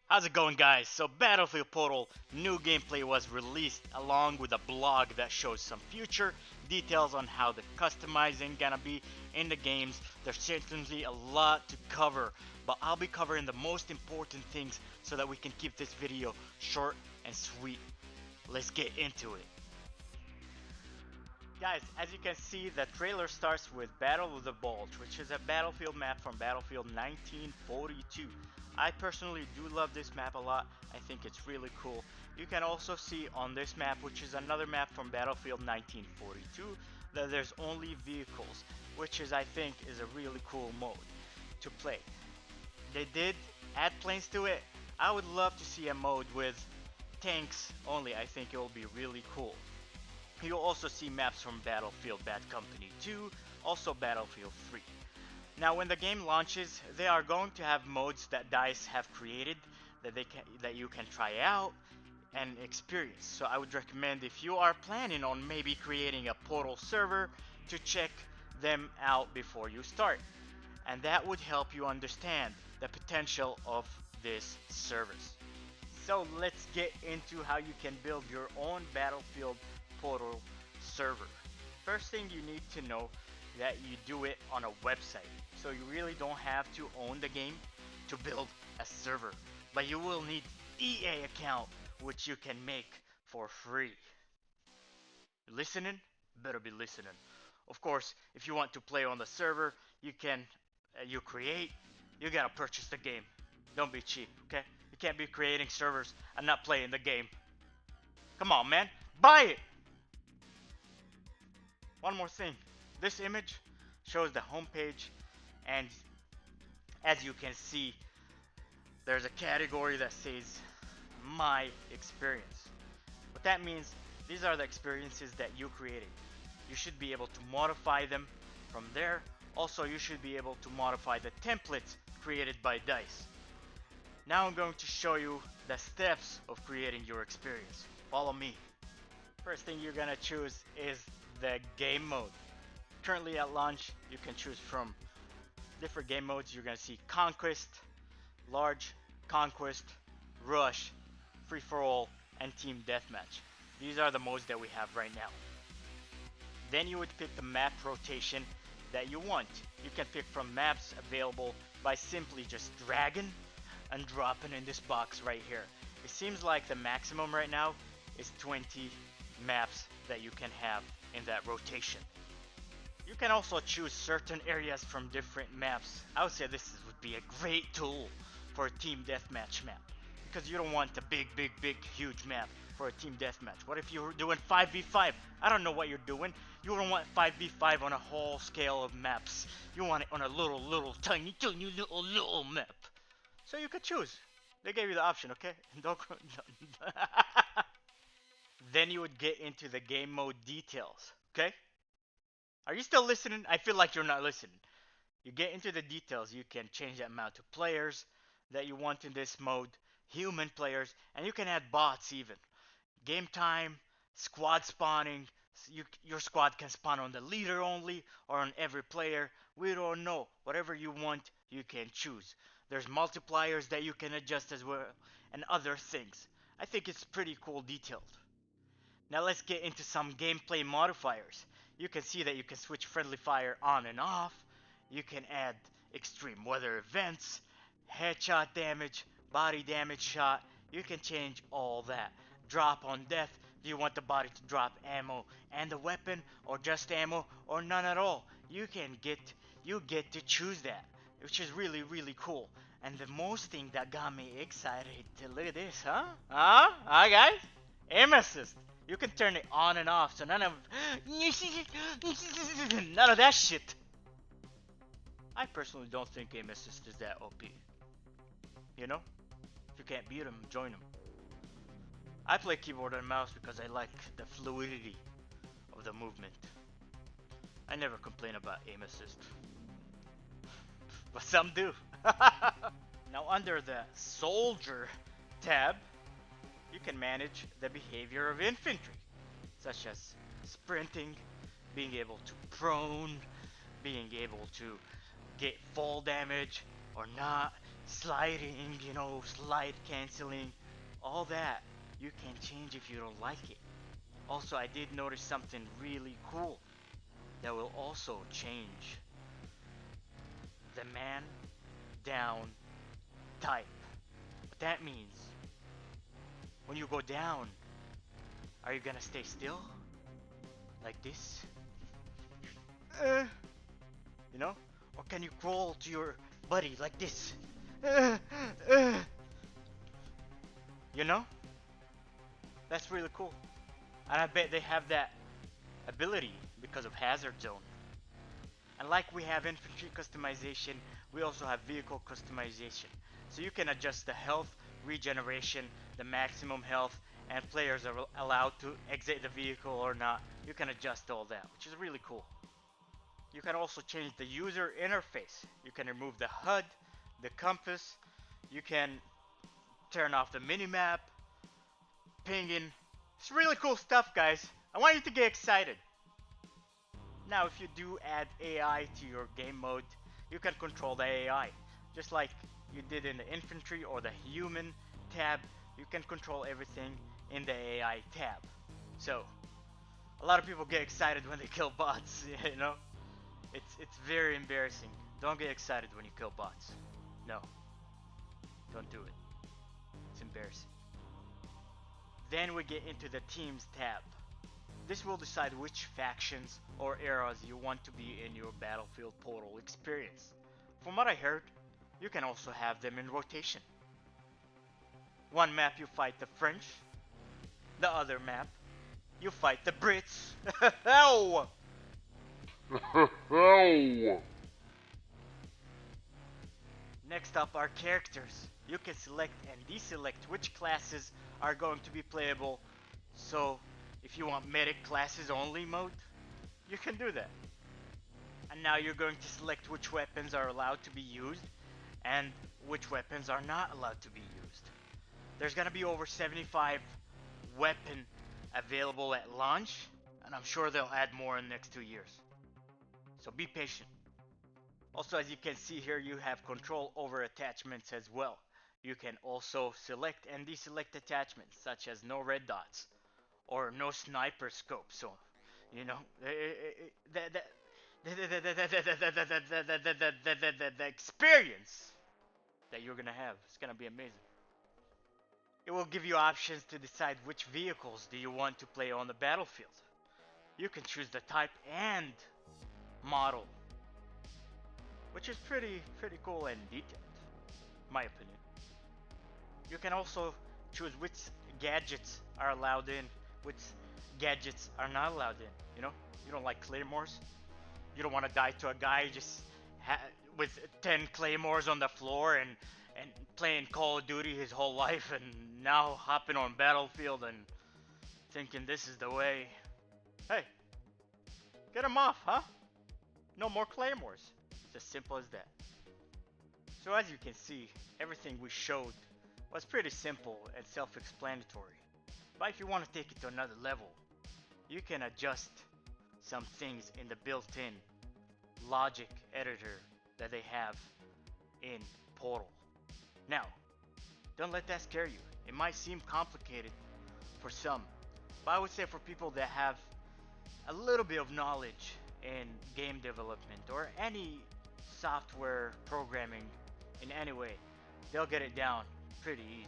How's it going, guys? So Battlefield Portal new gameplay was released along with a blog that shows some future details on how the customizing gonna be in the games. There's certainly a lot to cover, but I'll be covering the most important things so that we can keep this video short and sweet. Let's get into it. Guys, as you can see, the trailer starts with Battle of the Bulge, which is a battlefield map from Battlefield 1942. I personally do love this map a lot. I think it's really cool. You can also see on this map, which is another map from Battlefield 1942, that there's only vehicles, which is, I think, is a really cool mode to play. They did add planes to it. I would love to see a mode with tanks only. I think it will be really cool. You'll also see maps from Battlefield Bad Company 2, also Battlefield 3. Now when the game launches, they are going to have modes that DICE have created that you can try out and experience. So I would recommend, if you are planning on maybe creating a Portal server, to check them out before you start. And that would help you understand the potential of this service. So let's get into how you can build your own Battlefield Portal server. First thing you need to know that you do it on a website. So you really don't have to own the game to build a server. But you will need EA account, which you can make for free. Listening? Better be listening. Of course, if you want to play on the server, you create, you gotta purchase the game. Don't be cheap, okay? You can't be creating servers and not playing the game. Come on, man. Buy it! One more thing. This image shows the homepage, and as you can see, there's a category that says My Experience. What that means, these are the experiences that you created. You should be able to modify them from there. Also, you should be able to modify the templates created by DICE. Now I'm going to show you the steps of creating your experience. Follow me. First thing you're gonna choose is the game mode. Currently at launch, you can choose from different game modes. You're gonna see Conquest, Large, Conquest, Rush, Free for All, and Team Deathmatch. These are the modes that we have right now. Then you would pick the map rotation that you want. You can pick from maps available by simply just dragging and dropping in this box right here. It seems like the maximum right now is 20 maps that you can have in that rotation. You can also choose certain areas from different maps. I would say this would be a great tool for a team deathmatch map, because you don't want a big, huge map for a team deathmatch. What if you're doing 5v5? I don't know what you're doing. You don't want 5v5 on a whole scale of maps. You want it on a little, tiny, little map. So you could choose. They gave you the option, okay? Don't. Then you would get into the game mode details, okay? Are you still listening? I feel like you're not listening. You get into the details. You can change the amount of players that you want in this mode, human players, and you can add bots even. Game time, squad spawning. Your squad can spawn on the leader only or on every player. We don't know. Whatever you want, you can choose. There's multipliers that you can adjust as well, and other things. I think it's pretty cool detailed. Now let's get into some gameplay modifiers. You can see that you can switch friendly fire on and off. You can add extreme weather events, headshot damage, body damage shot. You can change all that. Drop on death. Do you want the body to drop ammo and the weapon, or just ammo, or none at all? You get to choose that, which is really cool. And the most thing that got me excited, look at this, huh? Huh guys? Aim assist. You can turn it on and off, so none of that shit. I personally don't think aim assist is that OP. You know? If you can't beat them, join them. I play keyboard and mouse because I like the fluidity of the movement. I never complain about aim assist. But some do. Now under the soldier tab, you can manage the behavior of infantry, such as sprinting, being able to prone, being able to get fall damage, or not sliding, slide canceling, all that you can change if you don't like it. Also, I did notice something really cool that will also change the man down type. What that means, when you go down, are you gonna stay still? Like this? Uh, you know? Or can you crawl to your buddy like this? Uh, uh, you know? That's really cool. And I bet they have that ability because of Hazard Zone. And like we have infantry customization, we also have vehicle customization. So you can adjust the health, regeneration, the maximum health, and players are allowed to exit the vehicle or not. You can adjust all that, which is really cool. You can also change the user interface. You can remove the HUD, the compass, you can turn off the minimap, pinging. It's really cool stuff, guys. I want you to get excited. Now, if you do add AI to your game mode, you can control the AI. Just like you did in the infantry or the human tab, you can control everything in the AI tab. So, a lot of people get excited when they kill bots, It's very embarrassing. Don't get excited when you kill bots. No, don't do it. It's embarrassing. Then we get into the teams tab. This will decide which factions or eras you want to be in your Battlefield Portal experience. From what I heard, you can also have them in rotation. One map you fight the French, the other map you fight the Brits. Oh! Next up are characters. You can select and deselect which classes are going to be playable. So, if you want medic classes only mode, you can do that. And now you're going to select which weapons are allowed to be used and which weapons are not allowed to be used. There's gonna be over 75 weapon available at launch, and I'm sure they'll add more in the next 2 years. So be patient. Also, as you can see here, you have control over attachments as well. You can also select and deselect attachments such as no red dots or no sniper scope. So, the experience that you're gonna have is gonna be amazing. It will give you options to decide which vehicles do you want to play on the battlefield. You can choose the type and model, which is pretty cool and detailed, my opinion. You can also choose which gadgets are allowed in, which gadgets are not allowed in. You don't like claymores. You don't want to die to a guy just with 10 claymores on the floor and playing Call of Duty his whole life and now hopping on Battlefield and thinking this is the way. Hey, get him off, huh? No more claymores. It's as simple as that. So as you can see, everything we showed was pretty simple and self-explanatory. But if you want to take it to another level, you can adjust some things in the built-in logic editor that they have in Portal. Now, don't let that scare you. It might seem complicated for some, but I would say for people that have a little bit of knowledge in game development or any software programming in any way, they'll get it down pretty easy.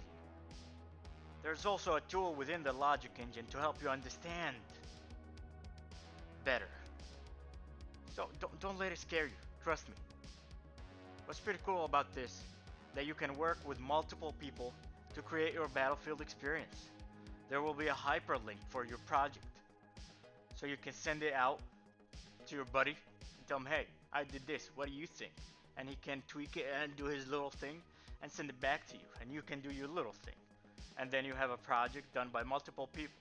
There's also a tool within the logic engine to help you understand better. So don't let it scare you. Trust me. What's pretty cool about this, that you can work with multiple people to create your Battlefield experience. There will be a hyperlink for your project. So you can send it out to your buddy and tell him, hey, I did this, what do you think? And he can tweak it and do his little thing and send it back to you. And you can do your little thing. And then you have a project done by multiple people.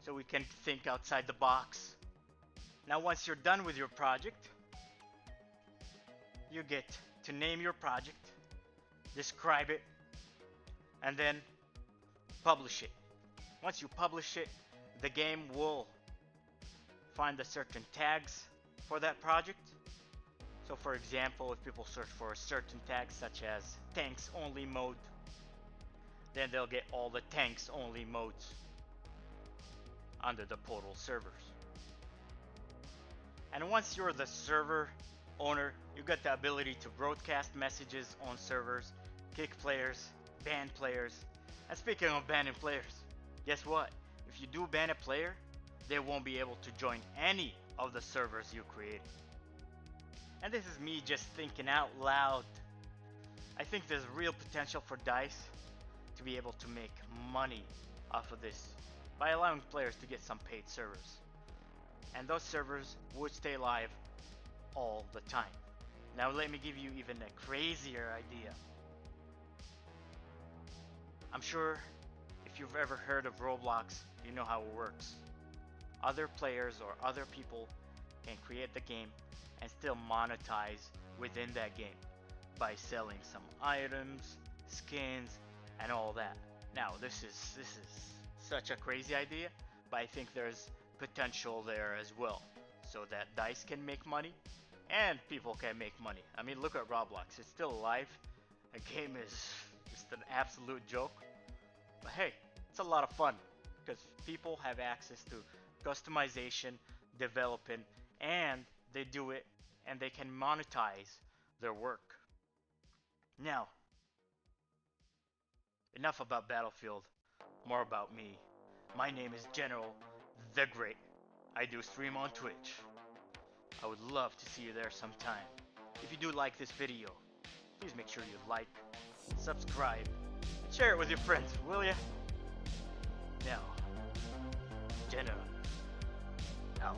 So we can think outside the box. Now once you're done with your project, you get to name your project, describe it, and then publish it. Once you publish it, the game will find the certain tags for that project. So for example, if people search for certain tags such as tanks only mode, then they'll get all the tanks only modes under the portal servers. And once you're the server owner, you get the ability to broadcast messages on servers, kick players, ban players. And speaking of banning players, guess what? If you do ban a player, they won't be able to join any of the servers you created. And this is me just thinking out loud. I think there's real potential for DICE to be able to make money off of this by allowing players to get some paid servers. And those servers would stay live all the time. Now let me give you even a crazier idea. I'm sure if you've ever heard of Roblox, you know how it works. Other players or other people can create the game and still monetize within that game by selling some items, skins, and all that. Now this is such a crazy idea, but I think there's potential there as well, so that DICE can make money and people can make money. I mean, look at Roblox, it's still alive. The game is just an absolute joke, but hey, it's a lot of fun because people have access to customization, developing, and they do it and they can monetize their work. Now, enough about Battlefield, more about me. My name is General the Great. I do stream on Twitch. I would love to see you there sometime. If you do like this video, please make sure you like, subscribe, and share it with your friends, will ya? Now, General out.